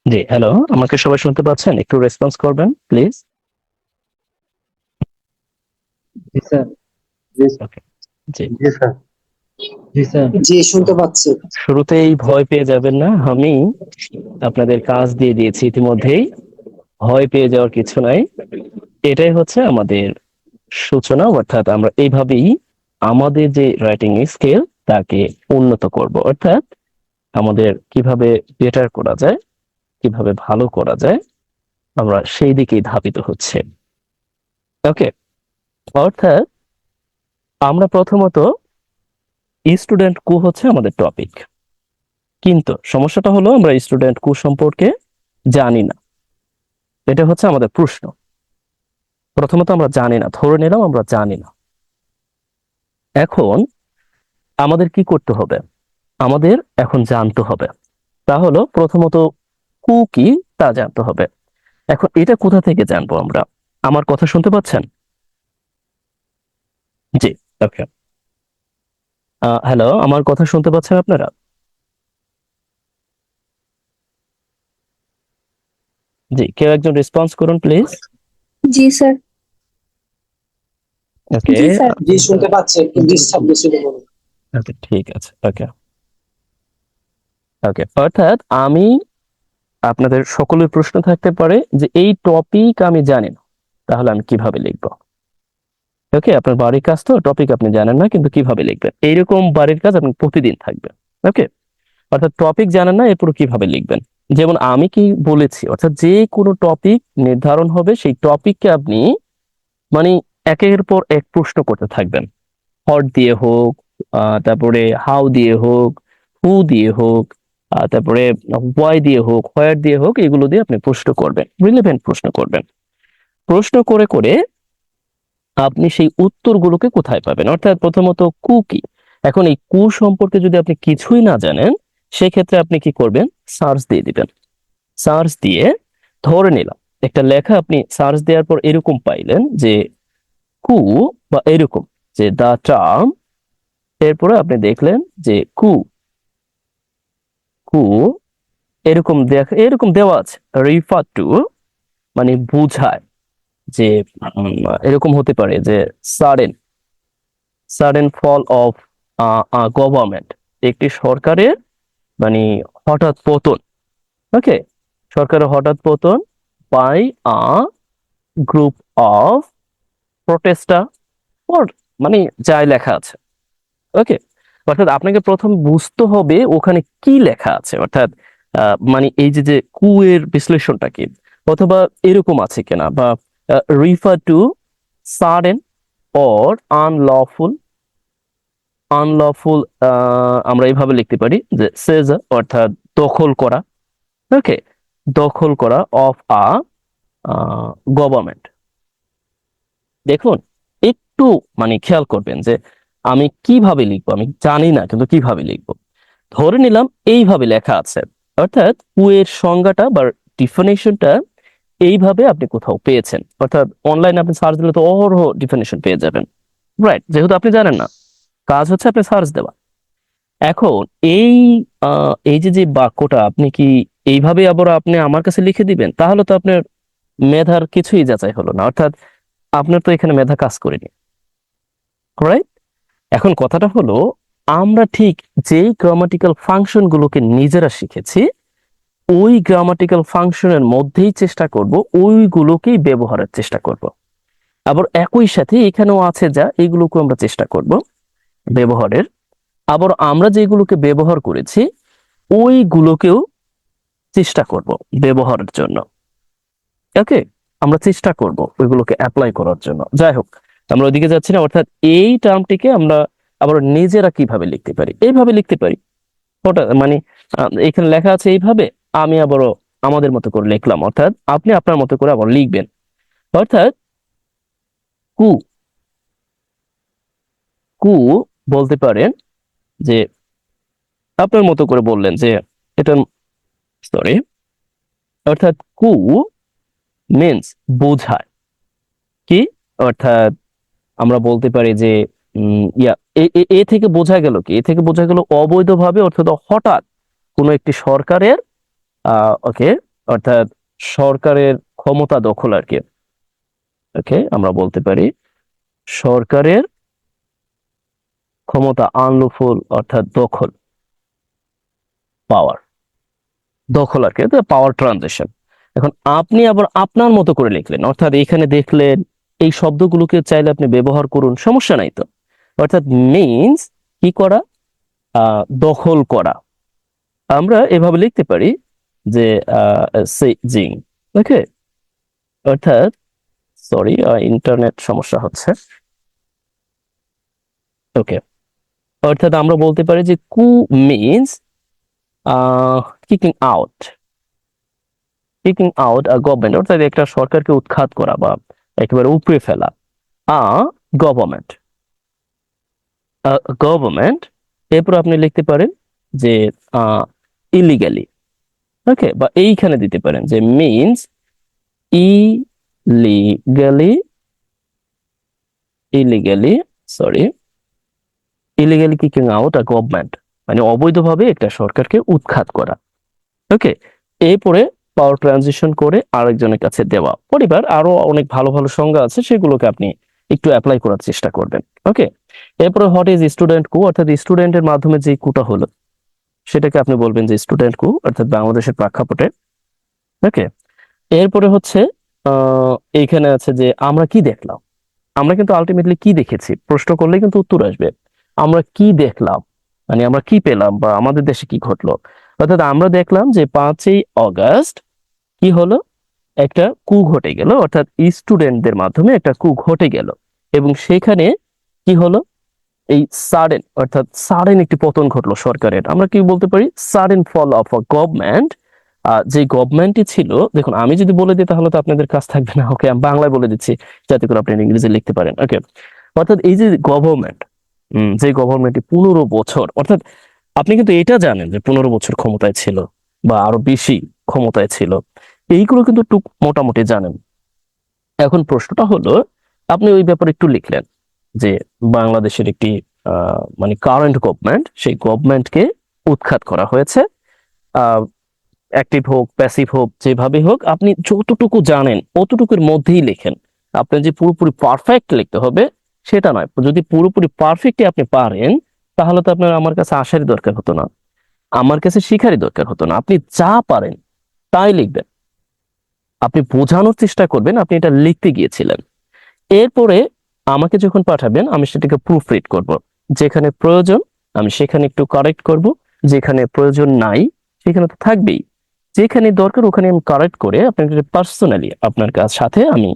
জি, hello. আমাকে সবাই শুনতে পাচ্ছেন? একটু রেসপন্স করবেন প্লিজ। জি স্যার। জি ওকে। জি। জি স্যার। জি স্যার। জি শুনতে পাচ্ছি। শুরুতেই ভয় পেয়ে যাবেন না। আমি আপনাদের কাজ দিয়ে দিয়েছি ইতিমধ্যেই। ভয় পেয়ে যাওয়ার কিছু নাই। এটাই হচ্ছে আমাদের সূচনা, অর্থাৎ আমরা এইভাবেই আমাদের যে রাইটিং স্কিল তাকে উন্নত করব। অর্থাৎ আমাদের কিভাবে বেটার করা যায়, কিভাবে ভালো করা যায়, আমরা সেই দিকেই ধাবিত হচ্ছে। ওকে। অর্থাৎ আমরা প্রথমত স্টুডেন্ট কু হচ্ছে আমাদের টপিক, কিন্তু সমস্যাটা হলো আমরা স্টুডেন্ট কু সম্পর্কে জানি না। এটা হচ্ছে আমাদের প্রশ্ন। প্রথমত আমরা জানি না, ধরে নিলাম আমরা জানি না। এখন আমাদের কি করতে হবে? আমাদের এখন জানতে হবে। তা হলো প্রথমত কু কি তা জানতে হবে। এখন এটা কোথা থেকে জানবো আমরা? আমার কথা শুনতে পাচ্ছেন? জি। ওকে। হ্যালো, আমার কথা শুনতে পাচ্ছেন আপনারা? জি, কেউ একজন রেসপন্স করুন প্লিজ। জি স্যার। ওকে। জি স্যার। জি শুনতে পাচ্ছি, একটু ডিস্টার্ব বেশি বলুন। ওকে, ঠিক আছে। ওকে। ওকে, অর্থাৎ আমি, আপনাদের সকলের প্রশ্ন থাকতে পারে যে এই টপিক আমি জানি না, তাহলে আমি কিভাবে লিখবো? ওকে, আপনার বাড়ির কাজ তো, টপিক আপনি জানেন না কিন্তু কিভাবে লিখবেন, এইরকম বাড়ির কাজ আপনি প্রতিদিন থাকবে। ওকে। অর্থাৎ টপিক জানেন না, এরপর কিভাবে লিখবেন? যেমন আমি কি বলেছি, অর্থাৎ যে কোনো টপিক নির্ধারণ হবে, সেই টপিককে আপনি মানে একের পর এক প্রশ্ন করতে থাকবেন। হট দিয়ে হোক, তারপরে হাউ দিয়ে হোক, হু দিয়ে হোক, তারপরে ওয়াই দিয়ে হোক, হোয়ার দিয়ে হোক, এগুলো দিয়ে আপনি প্রশ্ন করবেন, রিলেভেন্ট প্রশ্ন করবেন। প্রশ্ন করে করে আপনি সেই উত্তরগুলোকে কোথায় পাবেন? অর্থাৎ প্রথমত কু কি। এখন এই কু সম্পর্কে যদি আপনি কিছুই না জানেন, সেক্ষেত্রে আপনি কি করবেন? সার্চ দিয়ে দিবেন। সার্চ দিয়ে, ধরে নিলাম একটা লেখা আপনি সার্চ দেওয়ার পর এরকম পাইলেন যে কু, বা এরকম যে দা টার্ম, এরপরে আপনি দেখলেন যে কু, কু এরকম এরকম দেওয়া আছে রিফার টু, মানে বোঝায় যে এরকম হতে পারে যে sudden, sudden fall of government, একটি সরকারের মানে হঠাৎ পতন। ওকে। সরকারের হঠাৎ পতন by a group of protester, ওর মানে যাই লেখা আছে। ওকে। অর্থাৎ আপনাকে প্রথম বুঝতে হবে ওখানে কি লেখা আছে, অর্থাৎ মানে এই যে যে কুয়ের বিশ্লেষণটা কি, অথবা এরকম আছে কিনা, বা refer to sudden or unlawful. Unlawful আমরা এইভাবে লিখতে পারি যে সেজ, অর্থাৎ দখল করা। ওকে। দখল করা অফ আ গভর্নমেন্ট। দেখুন, একটু মানে খেয়াল করবেন যে আমি কিভাবে লিখবো, আমি জানি না কিন্তু কিভাবে লিখবো। ধরে নিলাম এইভাবে লেখা আছে, অর্থাৎ কু এর সংজ্ঞাটা বা ডিফিনিশনটা এইভাবে আপনি কোথাও পেয়েছেন, অর্থাৎ অনলাইনে আপনি সার্চ দিলে তো অহরহ ডিফিনিশন পেয়ে যাবেন। রাইট, যেহেতু আপনি জানেন না, কাজ হচ্ছে আপনি সার্চ দেওয়া। এখন এই এই যে যে বাক্যটা আপনি কি এইভাবে আবার আপনি আমার কাছে লিখে দিবেন, তাহলে তো আপনার মেধার কিছুই যাচাই হলো না, অর্থাৎ আপনার তো এখানে মেধা কাজ করেনি। রাইট। এখন কথাটা হলো, আমরা ঠিক যেই গ্রামাটিক্যাল ফাংশন গুলোকে নিজেরা শিখেছি, ওই গ্রামাটিক্যাল ফাংশনের মধ্যেই চেষ্টা করব ওইগুলোকেই ব্যবহারের চেষ্টা করব। আবার একই সাথে এখানেও আছে যা, এগুলোকে আমরা চেষ্টা করব ব্যবহারের। আবার আমরা যেগুলোকে ব্যবহার করেছি ওইগুলোকেও চেষ্টা করব ব্যবহারের জন্য। ওকে। আমরা চেষ্টা করব ওইগুলোকে অ্যাপ্লাই করার জন্য। যাই হোক, আমরা ওইদিকে যাচ্ছি না। অর্থাৎ এই টার্মটিকে আমরা আবার নিজেরা কিভাবে লিখতে পারি, এইভাবে লিখতে পারি। ওটা মানে এখানে লেখা আছে এইভাবে, আমি আবারও আমাদের মতো করে লিখলাম, অর্থাৎ আপনি আপনার মতো করে আবার লিখবেন। অর্থাৎ কু, কু বলতে পারেন যে আপনার মতো করে বললেন যে এটা, সরি, অর্থাৎ কু মিন্স বোঝায় কি, অর্থাৎ আমরা বলতে পারি যে ইয়া এ থেকে বোঝা গেল কি, এ থেকে বোঝা গেল অবৈধভাবে, অর্থাৎ হঠাৎ কোনো একটি সরকারের ওকে অর্থাৎ সরকারের ক্ষমতা দখল আর কি। ওকে, আমরা বলতে পারি সরকারের ক্ষমতা, আনলফুল অর্থাৎ দখল, পাওয়ার, দখল আর কি, পাওয়ার ট্রানজিশন। এখন আপনি আবার আপনার মতো করে লিখলেন, অর্থাৎ এখানে দেখলেন এই শব্দগুলোকে চাইলে আপনি ব্যবহার করুন, সমস্যা নাই তো। অর্থাৎ মিনস কি করা, দখল করা। আমরা এভাবে লিখতে পারি যে সিজিং। ওকে, অর্থাৎ সরি, ইন্টারনেট সমস্যা হচ্ছে। ওকে, অর্থাৎ আমরা বলতে পারি যে কু means kicking out, kicking out আ গভর্নমেন্ট, অর্থাৎ একটা সরকারকে উৎখাত করা বা একেবারে উপড়ে ফেলা। আ গভর্নমেন্ট, গভর্নমেন্ট। এরপর আপনি লিখতে পারেন যে ইলিগালি। ওকে, বা এইখানে দিতে পারেন যে means illegally, illegally sorry, illegally kicking out আ গভর্নমেন্ট, মানে অবৈধভাবে একটা সরকারকে উৎখাত করা। ওকে, এরপরে পাওয়ার ট্রানজিশন করে আরেকজনের কাছে দেওয়া। পরিবার আরো অনেক ভালো ভালো সংজ্ঞা আছে, সেগুলোকে আপনি একটু অ্যাপ্লাই করার চেষ্টা করবেন। ওকে, এরপরে হোয়াট ইজ স্টুডেন্ট কু, অর্থাৎ স্টুডেন্টের মাধ্যমে যে কুটা হলো সেটাকে আপনি বলবেন যে স্টুডেন্ট কু, অর্থাৎ বাংলাদেশের প্রেক্ষাপটে। ওকে, এরপরে হচ্ছে এইখানে আছে যে আমরা কি দেখলাম। আমরা কিন্তু আলটিমেটলি কি দেখেছি প্রশ্ন করলে কিন্তু উত্তর আসবে। আমরা কি দেখলাম মানে আমরা কি পেলাম বা আমাদের দেশে কি ঘটলো। অর্থাৎ আমরা দেখলাম যে 5ই অগাস্ট কি হলো, একটা কু ঘটে গেল, অর্থাৎ স্টুডেন্টদের মাধ্যমে একটা কু ঘটে গেল। এবং সেখানে কি হলো, এই সাডেন, অর্থাৎ সাডেন একটি পতন ঘটলো সরকারের। আমরা কি বলতে পারি, sudden fall of a government. যে গভর্নমেন্টই ছিল, দেখুন আমি যদি বলে দিই তাহলে তো আপনাদের কাজ থাকবে না। ওকে, আমি বাংলায় বলে দিচ্ছি যাতে করে আপনি ইংরেজি লিখতে পারেন। ওকে, অর্থাৎ এই যে গভর্নমেন্ট, যে গভর্নমেন্ট 15 বছর, অর্থাৎ আপনি কিন্তু এটা জানেন যে 15 বছর ক্ষমতায় ছিল বা আরো বেশি ক্ষমতায় ছিল, এইগুলো কিন্তু টুক মোটামুটি জানেন। এখন প্রশ্নটা হলো, আপনি ওই ব্যাপারে একটু লিখলেন যে বাংলাদেশের একটি মানে কারেন্ট গভর্নমেন্ট, সেই গভর্নমেন্টকে উৎখাত করা হয়েছে। অ্যাক্টিভ হোক প্যাসিভ হোক যেভাবে হোক, আপনি যতটুকু জানেন অতটুকুর মধ্যেই লেখেন। আপনি যে পুরোপুরি পারফেক্ট লিখতে হবে সেটা নয়। যদি পুরোপুরি পারফেক্টই আপনি পারেন তাহলে তো আপনার আমার কাছে আসারই দরকার হতো না, আমার কাছে শিখারই দরকার হতো না। আপনি যা পারেন তাই লিখবেন, আপনি বোঝানোর চেষ্টা করবেন আপনি এটা লিখতে গিয়েছিলেন। এরপরে আমাকে যখন পাঠাবেন আমি সেটাকে প্রুফ রিড করব। যেখানে প্রয়োজন আমি সেখানে একটু কারেক্ট করব, যেখানে প্রয়োজন নাই সেখানে তো থাকবেই। যেখানে দরকার ওখানে আমি কারেক্ট করে আপনাকে পার্সোনালি আপনার কাছ সাথে আমি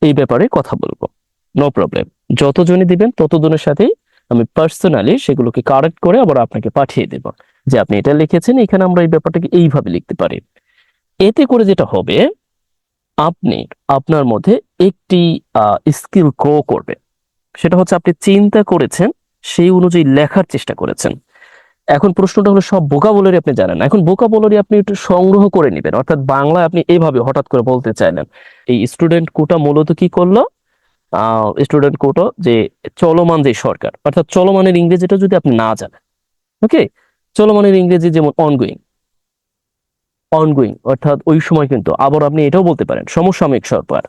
এই ব্যাপারে কথা বলবো, নো প্রবলেম। যতজনই দিবেন ততজনের সাথেই আমি পার্সোনালি সেগুলোকে কারেক্ট করে আবার আপনাকে পাঠিয়ে দেব যে আপনি এটা লিখেছেন, এখানে আমরা এই ব্যাপারটাকে এইভাবে লিখতে পারি। এতে করে যেটা হবে, আপনি আপনার মধ্যে একটি স্কিল গ্রো করবে। সেটা হচ্ছে আপনি চিন্তা করেছেন, সেই অনুযায়ী লেখার চেষ্টা করেছেন। এখন প্রশ্নটা হলো সব ভোকাবুলারি আপনি জানেন না। এখন ভোকাবুলারি আপনি একটু সংগ্রহ করে নেবেন, অর্থাৎ বাংলায় আপনি এইভাবে হঠাৎ করে বলতে চাইলেন এই স্টুডেন্ট কোটা মূলত কি করলো, স্টুডেন্ট কোটা যে চলমান যে সরকার, অর্থাৎ চলমানের ইংরেজিটা যদি আপনি না জানেন। ওকে, চলমানের ইংরেজি যেমন অনগোয়িং, অনগোয়িং অর্থাৎ ওই সময় কিন্তু আবার আপনি এটাও বলতে পারেন সমসাময়িক সরকার।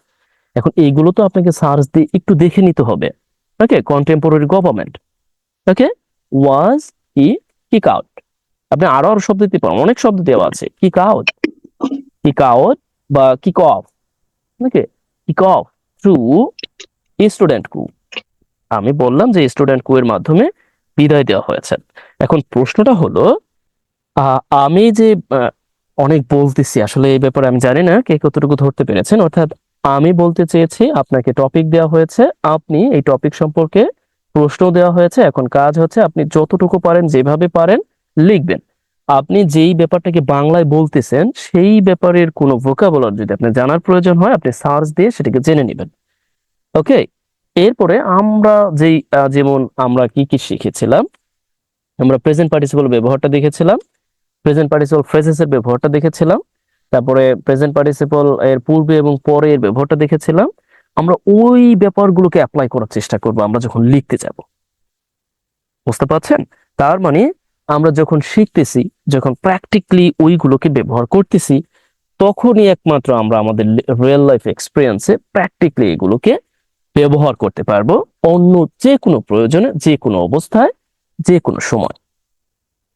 এখন এইগুলো তো আপনাকে সার্চ দিয়ে একটু দেখে নিতে হবে। ওকে, কন্টেম্পোরারি গভর্নমেন্ট। ওকে, ওয়াজ হি কিক আউট, আপনি আরো আরো শব্দ দিতে পারেন, অনেক শব্দ দেওয়া আছে, কিক আউট, কিক আউট বা কিক অফ। ওকে, কিক অফ থ্রু স্টুডেন্ট কু, আমি বললাম যে স্টুডেন্ট কু এর মাধ্যমে বিদায় দেওয়া হয়েছে। এখন প্রশ্নটা হলো, আমি যে অনেক বলতেছি আসলে এই ব্যাপারে আমি জানি না কে কতটুকু ধরতে পেরেছেন। অর্থাৎ আমি বলতে চেয়েছি আপনাকে টপিক দেওয়া হয়েছে, আপনি এই টপিক সম্পর্কে প্রশ্ন দেওয়া হয়েছে, এখন কাজ হচ্ছে আপনি যতটুকু পারেন যেভাবে পারেন লিখবেন। আপনি যেই ব্যাপারটাকে বাংলায় বলতেছেন সেই ব্যাপারের কোনো ভোকাবুলারি যদি আপনার জানার প্রয়োজন হয় আপনি সার্চ দিয়ে সেটাকে জেনে নেবেন। ওকে, এরপরে আমরা যেই যেমন আমরা কি কি শিখেছিলাম, আমরা প্রেজেন্ট পার্টিসিপল ব্যবহারটা দেখেছিলাম, প্রেজেন্ট পার্টিসিপল ফ্রেজেস এর ব্যবহারটা দেখেছিলাম, তারপরে প্রেজেন্ট পার্টিসিপল এর পূর্বে এবং পরে এর ব্যবহারটা দেখেছিলাম। আমরা ওই ব্যাপারগুলোকে অ্যাপ্লাই করার চেষ্টা করব আমরা যখন লিখতে যাব। বুঝতে পারছেন? তার মানে আমরা যখন শিখতেছি, যখন প্র্যাকটিক্যালি ওইগুলোকে ব্যবহার করতেছি, তখনই একমাত্র আমরা আমাদের রিয়েল লাইফ এক্সপিরিয়েন্সে প্র্যাকটিক্যালি এগুলোকে ব্যবহার করতে পারবো অন্য যে কোনো প্রয়োজনে, যে কোনো অবস্থায়, যে কোনো সময়।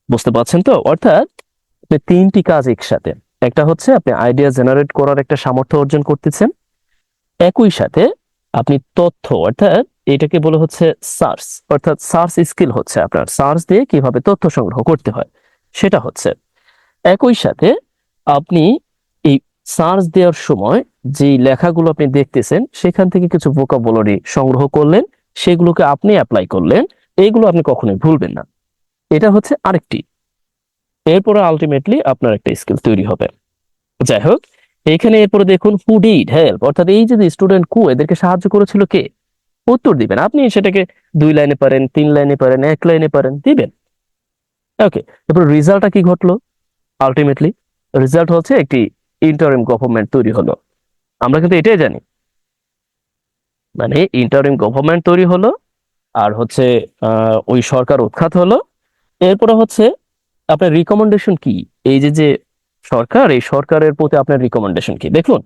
বুঝতে পারছেন তো? অর্থাৎ আপনি তিনটি কাজ একসাথে, একটা হচ্ছে আপনি আইডিয়া জেনারেট করার একটা সামর্থ্য অর্জন করতেছেন, একই সাথে আপনি তথ্য অর্থাৎ এটাকে বলে হচ্ছে সার্চ, অর্থাৎ সার্চ স্কিল হচ্ছে আপনার সার্চ দিয়ে কিভাবে তথ্য সংগ্রহ করতে হয় সেটা হচ্ছে। একই সাথে আপনি এই সার্চ দেওয়ার সময় যে লেখাগুলো আপনি দেখতেছেন সেখান থেকে কিছু ভোকাবুলারি সংগ্রহ করলেন, সেগুলোকে আপনি অ্যাপ্লাই করলেন, এইগুলো আপনি কখনোই ভুলবেন না। এটা হচ্ছে আরেকটি। এরপরে আলটিমেটলি আপনার একটা স্কিল তৈরি হবে। যাই হোক, এখানে এরপরে দেখুন হু ডিড হেল্প, অর্থাৎ এই যে স্টুডেন্ট কু এদেরকে সাহায্য করেছিল কে, উত্তর দিবেন আপনি। সেটাকে 2 লাইনে পারেন, 3 লাইনে পারেন, 1 লাইনে পারেন, দিবেন। ওকে, এরপর রেজাল্টটা কি ঘটলো? আলটিমেটলি রেজাল্ট হচ্ছে একটি ইন্টারিম গভর্নমেন্ট তৈরি হলো। আমরা কিন্তু এটাই জানি, মানে ইন্টারিম গভর্নমেন্ট তৈরি হলো, আর হচ্ছে ওই সরকার উৎখাত হলো। এরপরে হচ্ছে আপনার রিকমেন্ডেশন কি? এই যে যে সরকার, এই সরকারের প্রতি আপনার রিকমেন্ডেশন কি? দেখুন,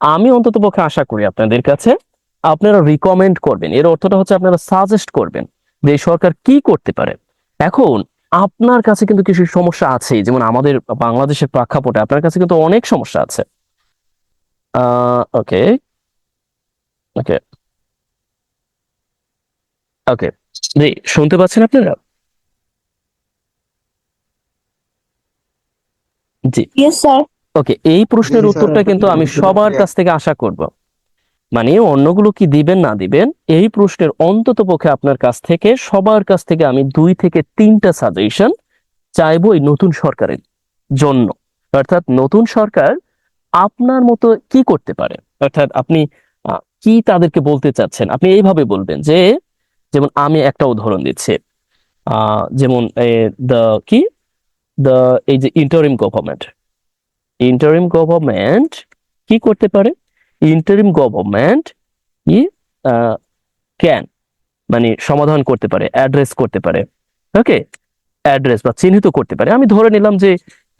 আমি অন্তত পক্ষে আশা করি আপনাদের কাছে আপনারা রিকমেন্ড করবেন, এর অর্থটা হচ্ছে আপনারা সাজেস্ট করবেন যে এই সরকার কি করতে পারে। এখন আপনার কাছে কিন্তু কিছু সমস্যা আছে, যেমন আমাদের বাংলাদেশের প্রেক্ষাপটে আপনার কাছে কিন্তু অনেক সমস্যা আছে। ওকে, ওকে, ওকে, জি, শুনতে পাচ্ছেন আপনারা? জি, ইয়েস স্যার। ওকে, এই প্রশ্নের উত্তরটা কিন্তু আমি সবার কাছ থেকে আশা করব। মানে অন্যগুলো কি দিবেন না দিবেন, এই প্রশ্নের অন্তত পক্ষে আপনার কাছ থেকে, সবার কাছ থেকে আমি 2 থেকে 3টা সাজেশন চাইবো এই নতুন সরকারের জন্য। অর্থাৎ নতুন সরকার আপনার মতো কি করতে পারে, অর্থাৎ আপনি কি তাদেরকে বলতে চাচ্ছেন, আপনি এইভাবে বলবেন যে, যেমন আমি একটা উদাহরণ দিচ্ছি, যেমন দ্য কি দ্য এই যে ইন্টারিম গভর্নমেন্ট কি করতে পারে? ইন্টারিম গভর্নমেন্ট কি ক্যান, মানে সমাধান করতে পারে, অ্যাড্রেস করতে পারে। ওকে, অ্যাড্রেস বা চিহ্নিত করতে পারে। আমি ধরে নিলাম যে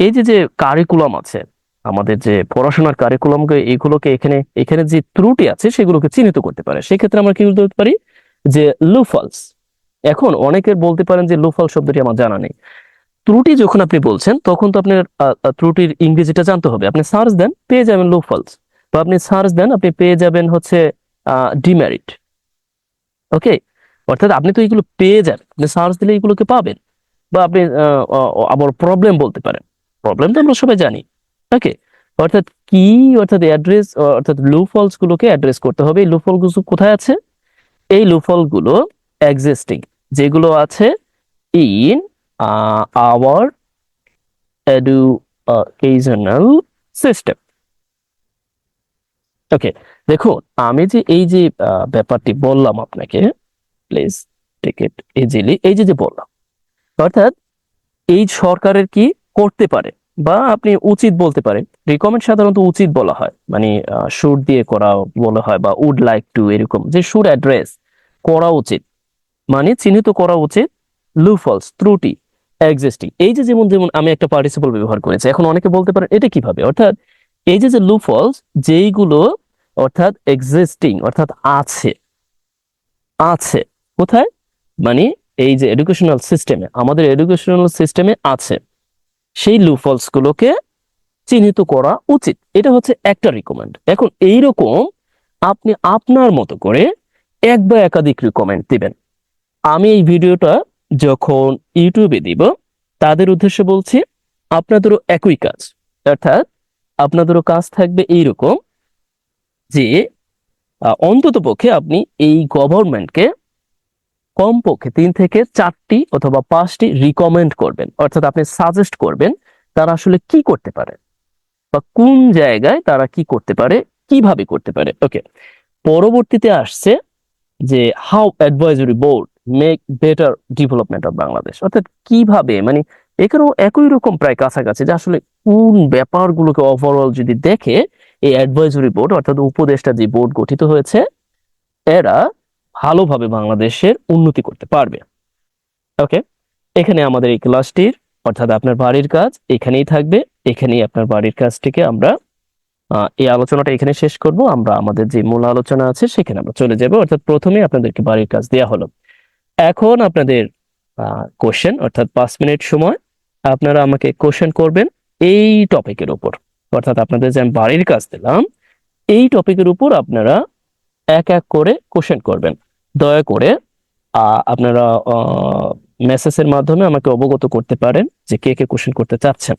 এই যে যে কারিকুলাম আছে, আমাদের যে পড়াশোনার কারিকুলাম, এইগুলোকে এখানে এখানে যে ত্রুটি আছে সেগুলোকে চিহ্নিত করতে পারে। সেক্ষেত্রে আমরা কি বলতে পারি? যে লুফলস। এখন অনেকের বলতে পারেন যে লুফল শব্দটি আমার জানা নেই। ত্রুটি যখন আপনি বলছেন তখন তো আপনার ত্রুটির ইংরেজিটা জানতে হবে। আপনি সার্চ দেন, পেয়ে যাবেন লুফলস, বা আপনি সার্চ দেন, আপনি পেয়ে যাবেন হচ্ছে ডিমেরিট। ওকে, অর্থাৎ আপনি তো এগুলো পেয়ে যান, আপনি সার্চ দিলে এগুলোকে পাবেন। বা আপনি আবার প্রবলেম বলতে পারেন, প্রবলেম তো আমরা সবাই জানি। ওকে, অর্থাৎ কি, অর্থাৎ অ্যাড্রেস, অর্থাৎ লুফলস গুলোকে অ্যাড্রেস করতে হবে। এই লুফল গুলো কোথায় আছে? এই লুফল গুলো এক্সিস্টিং, যেগুলো আছে ইন আওয়ার এডুকেশনাল সিস্টেম। ওকে, দেখুন আমি যে এই যে ব্যাপারটি বললাম আপনাকে, প্লিজ টেক ইট ইজিলি, এই যে যে বললাম, অর্থাৎ এই সরকারের কি করতে পারে, বা আপনি উচিত বলতে পারেন। রিকমেন্ড সাধারণত উচিত বলা হয়, মানে শুড দিয়ে করা বলা হয়, বা উড লাইক টু, এরকম যে শুড অ্যাড্রেস করা উচিত, মানে চিহ্নিত করা উচিত লুফলস, ত্রুটি এক্সিস্টিং। এই যে যেমন যেমন আমি একটা পার্টিসিপল ব্যবহার করেছি, এখন অনেকে বলতে পারেন এটা কিভাবে, অর্থাৎ এই যে যে লুফলস যেইগুলো অর্থাৎ এক্সিস্টিং, অর্থাৎ আছে, আছে কোথায়, মানে এই যে এডুকেশনাল সিস্টেমে, আমাদের এডুকেশনাল সিস্টেমে আছে, সেই লুফলস গুলোকে চিহ্নিত করা উচিত। এটা হচ্ছে একটা রিকমেন্ড। এখন এইরকম আপনি আপনার মতো করে এক বা একাধিক রিকমেন্ড দিবেন। আমি এই ভিডিওটা যখন ইউটিউবে দিব, তাদের উদ্দেশ্যে বলছি, আপনাদেরও একই কাজ। অর্থাৎ আপনাদেরও কাজ থাকবে এইরকম যে অন্তত পক্ষে আপনি এই গভর্নমেন্টকে কমপক্ষে 3 থেকে 4টি অথবা 5টি রিকমেন্ড করবেন, অর্থাৎ আপনি সাজেস্ট করবেন তারা আসলে কি করতে পারে, বা কোন জায়গায় তারা কি করতে পারে, কিভাবে করতে পারে। ওকে, পরবর্তীতে আসছে যে how advisory board make better development of Bangladesh, অর্থাৎ কিভাবে, মানে এখানেও একই রকম প্রায় কাছাকাছি, যে আসলে কোন ব্যাপারগুলোকে ওভারঅল যদি দেখে এই অ্যাডভাইজরি বোর্ড, অর্থাৎ উপদেষ্টা যে বোর্ড গঠিত হয়েছে, এরা ভালোভাবে বাংলাদেশের উন্নতি করতে পারবে। ওকে, এখানে আমাদের এই ক্লাসটির, অর্থাৎ আপনার বাড়ির কাজ এখানেই থাকবে। এখানেই আপনার বাড়ির কাজটিকে আমরা এই আলোচনাটা এখানে শেষ করব। আমরা আমাদের যে মূল আলোচনা আছে সেখানে আমরা চলে যাব। অর্থাৎ প্রথমে আপনাদেরকে বাড়ির কাজ দেওয়া হলো, এখন আপনাদের কোশ্চেন, অর্থাৎ 5 মিনিট সময় আপনারা আমাকে কোশ্চেন করবেন এই টপিকের উপর। অর্থাৎ আপনাদের যে আমি বাড়ির কাজ দিলাম এই টপিকের উপর আপনারা এক এক করে কোশ্চেন করবেন। দয়া করে আপনারা মেসেজের মাধ্যমে আমাকে অবগত করতে পারেন যে কে কে কোশ্চেন করতে চাচ্ছেন।